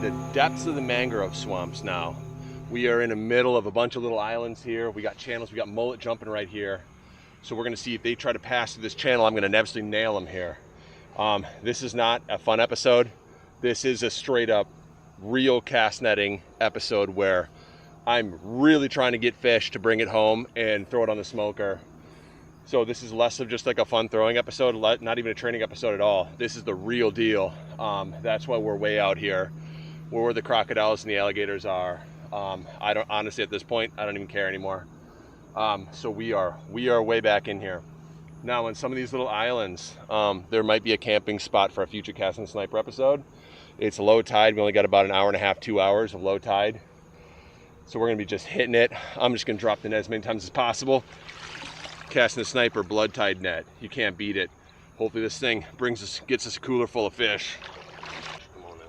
in the depths of the mangrove swamps now. We are in the middle of a bunch of little islands here. We got channels, we got mullet jumping right here. So we're gonna see if they try to pass through this channel, I'm gonna absolutely nail them here. This is not a fun episode. This is a straight up real cast netting episode where I'm really trying to get fish to bring it home and throw it on the smoker. So this is less of just like a fun throwing episode, not even a training episode at all. This is the real deal. That's why we're way out here, where the crocodiles and the alligators are. I don't, honestly, at this point, I don't even care anymore. So we are way back in here. Now, on some of these little islands, there might be a camping spot for a future Cast and Sniper episode. It's low tide. We only got about an hour and a half, 2 hours of low tide. So we're gonna be just hitting it. I'm just gonna drop the net as many times as possible. Casting the Sniper blood tide net. You can't beat it. Hopefully this thing gets us a cooler full of fish. Come on now.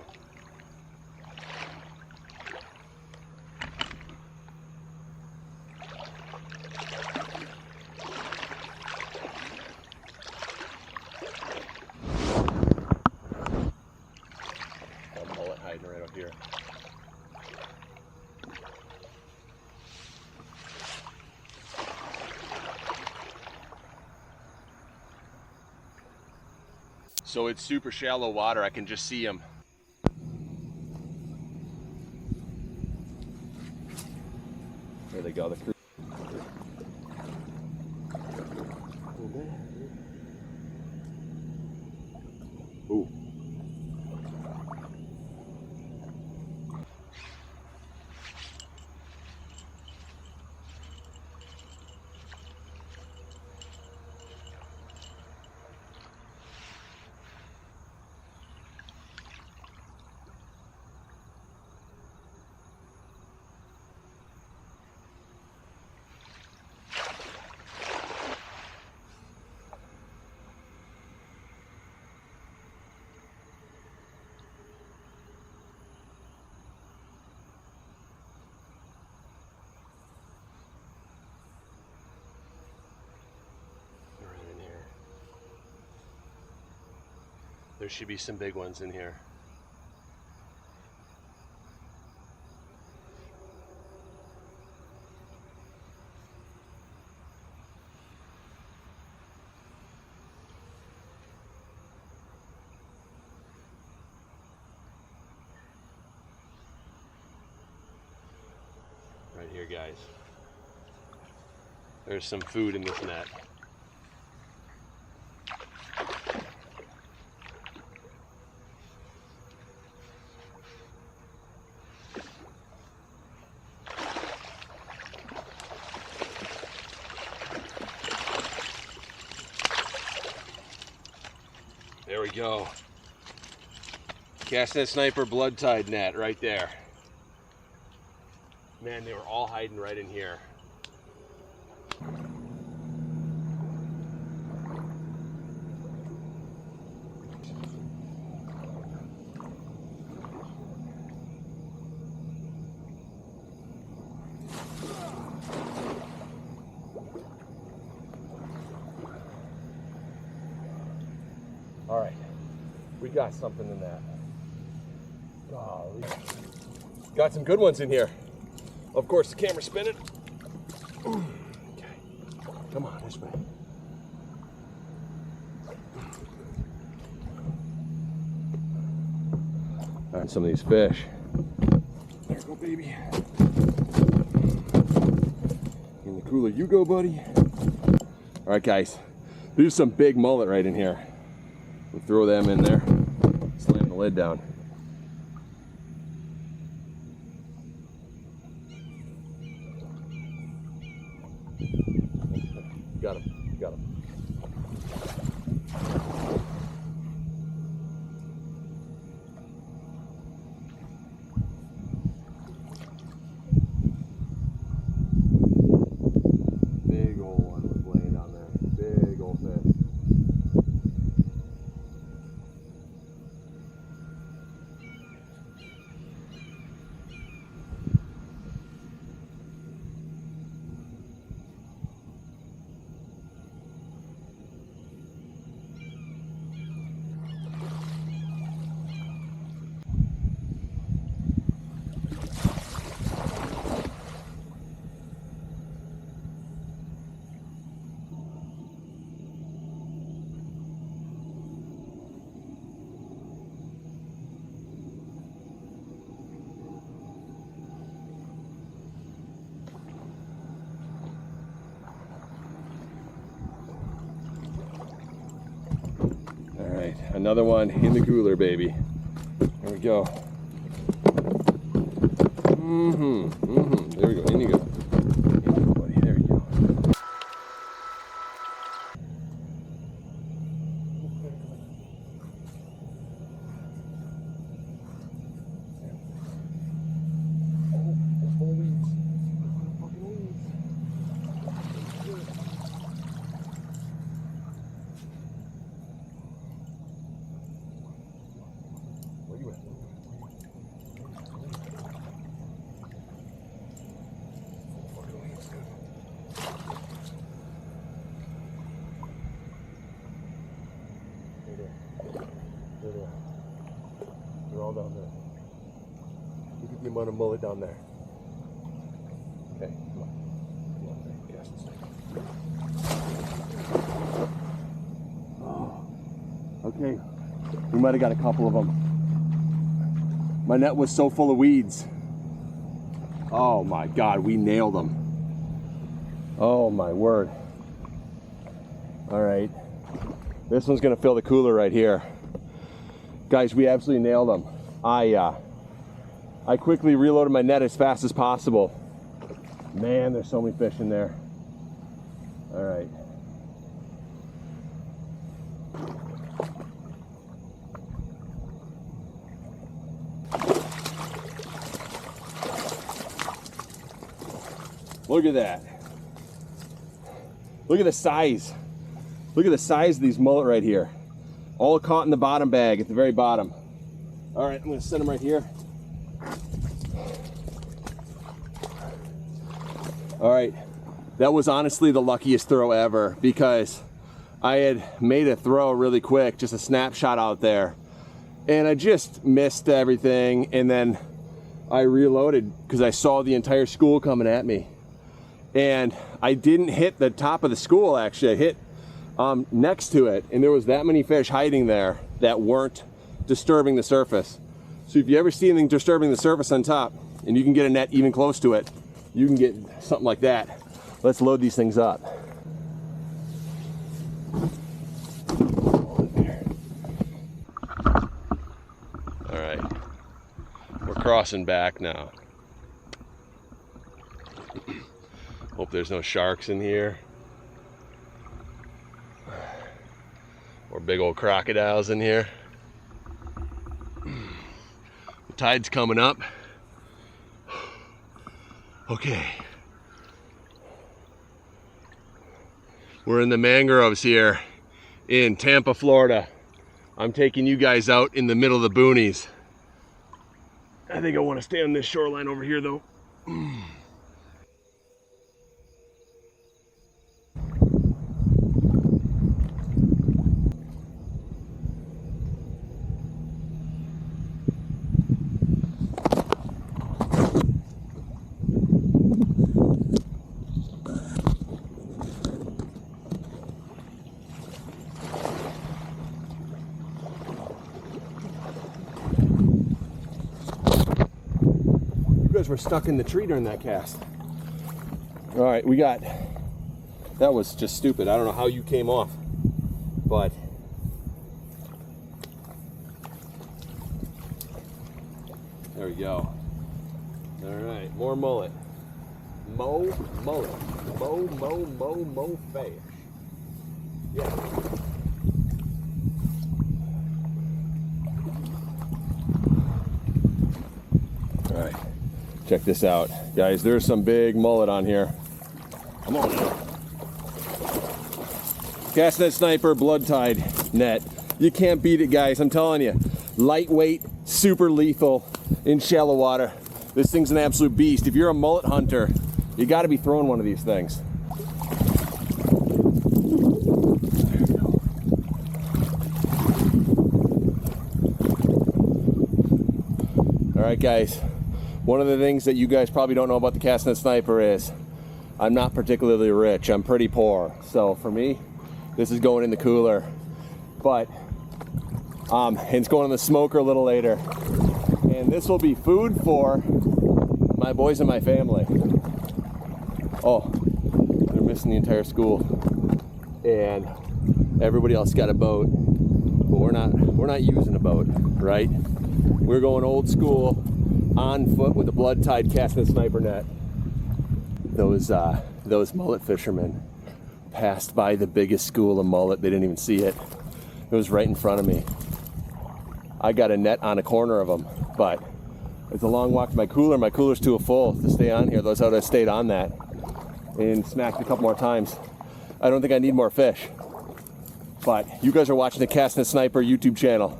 Got a mullet hiding right up here. So it's super shallow water, I can just see them. There they go, the crew. Ooh. There should be some big ones in here. Right here, guys. There's some food in this net. There we go. Cast that Sniper blood tide net right there. Man, they were all hiding right in here. All right, we got something in that. Golly. Got some good ones in here. Of course, the camera's spinning. Okay, come on, this way. All right, some of these fish. There you go, baby. In the cooler you go, buddy. All right, guys, there's some big mullet right in here. We'll throw them in there, slam the lid down. Got him, got him. Big old one was laying down there, big old fish. another one in the cooler, baby. There we go. There we go, in you go. In you go, buddy, there we go. They're all down there. Look at the amount of mullet down there. Okay, come on. Come on, cast this thing. Oh, okay. We might have got a couple of them. My net was so full of weeds. Oh my God, we nailed them. Oh my word. All right. This one's gonna fill the cooler right here. Guys, we absolutely nailed them. I quickly reloaded my net as fast as possible. Man, there's so many fish in there. All right. Look at that. Look at the size. Look at the size of these mullet right here. All caught in the bottom bag at the very bottom. All right, I'm gonna set them right here. All right, that was honestly the luckiest throw ever because I had made a throw really quick, just a snapshot out there, and I just missed everything, and then I reloaded because I saw the entire school coming at me. And I didn't hit the top of the school, actually. I hit next to it, and there was that many fish hiding there that weren't disturbing the surface. So if you ever see anything disturbing the surface on top and you can get a net even close to it, you can get something like that. Let's load these things up. All right, we're crossing back now. Hope there's no sharks in here. Or big old crocodiles in here. The tide's coming up. Okay. We're in the mangroves here in Tampa, Florida. I'm taking you guys out in the middle of the boonies. I think I want to stay on this shoreline over here though. We're stuck in the tree during that cast. All right, we got, that was just stupid. I don't know how you came off, but there we go. All right, more mullet. Mo fish. Yeah. All right. Check this out, guys. There's some big mullet on here. Come on now. Cast net sniper, blood tide net. You can't beat it, guys. I'm telling you. Lightweight, super lethal in shallow water. This thing's an absolute beast. If you're a mullet hunter, you got to be throwing one of these things. All right, guys. One of the things that you guys probably don't know about the cast net sniper is I'm not particularly rich. I'm pretty poor. So for me, this is going in the cooler. But it's going in the smoker a little later. And this will be food for my boys and my family. Oh, they're missing the entire school. And everybody else got a boat. but we're not using a boat, right? We're going old school, on foot with a blood-tied casting sniper net. Those mullet fishermen passed by the biggest school of mullet. They didn't even see it. It was right in front of me. I got a net on a corner of them, but it's a long walk to my cooler. My cooler's too full to stay on here. Those would have stayed on that and smacked a couple more times. I don't think I need more fish. But you guys are watching the Casting Sniper YouTube channel.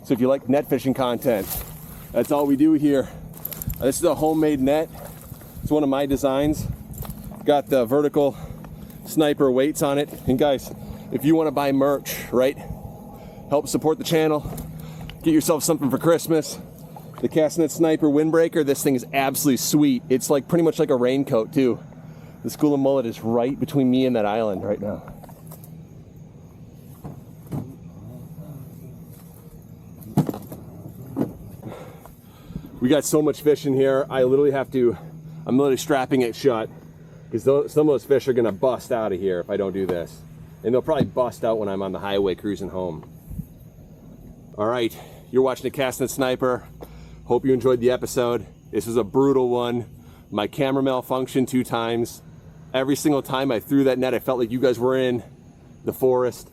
So if you like net fishing content, that's all we do here. This is a homemade net. It's one of my designs. Got the vertical sniper weights on it. And guys, if you want to buy merch, right? Help support the channel. Get yourself something for Christmas. The Casting Sniper windbreaker, this thing is absolutely sweet. It's like pretty much like a raincoat too. The school of mullet is right between me and that island right now. We got so much fish in here, I'm literally strapping it shut because some of those fish are gonna bust out of here if I don't do this. And they'll probably bust out when I'm on the highway cruising home. All right, you're watching the Casting Sniper. Hope you enjoyed the episode. This was a brutal one. My camera malfunctioned 2 times. Every single time I threw that net, I felt like you guys were in the forest.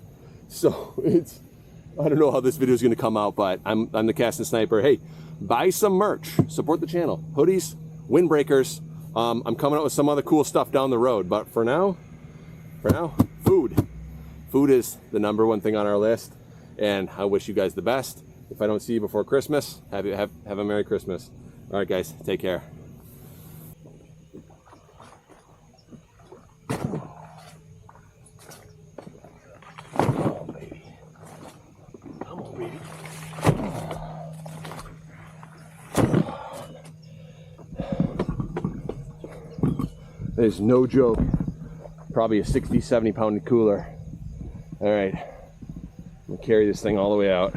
So I don't know how this video is gonna come out, but I'm the Casting Sniper. Hey, buy some merch, support the channel. Hoodies, windbreakers. I'm coming out with some other cool stuff down the road, but for now, food. Food is the #1 thing on our list, and I wish you guys the best. If I don't see you before Christmas, have a Merry Christmas. All right, guys, take care. Oh, baby. Come on, baby. There's no joke. Probably a 60, 70 pound cooler. All right, I'm gonna carry this thing all the way out.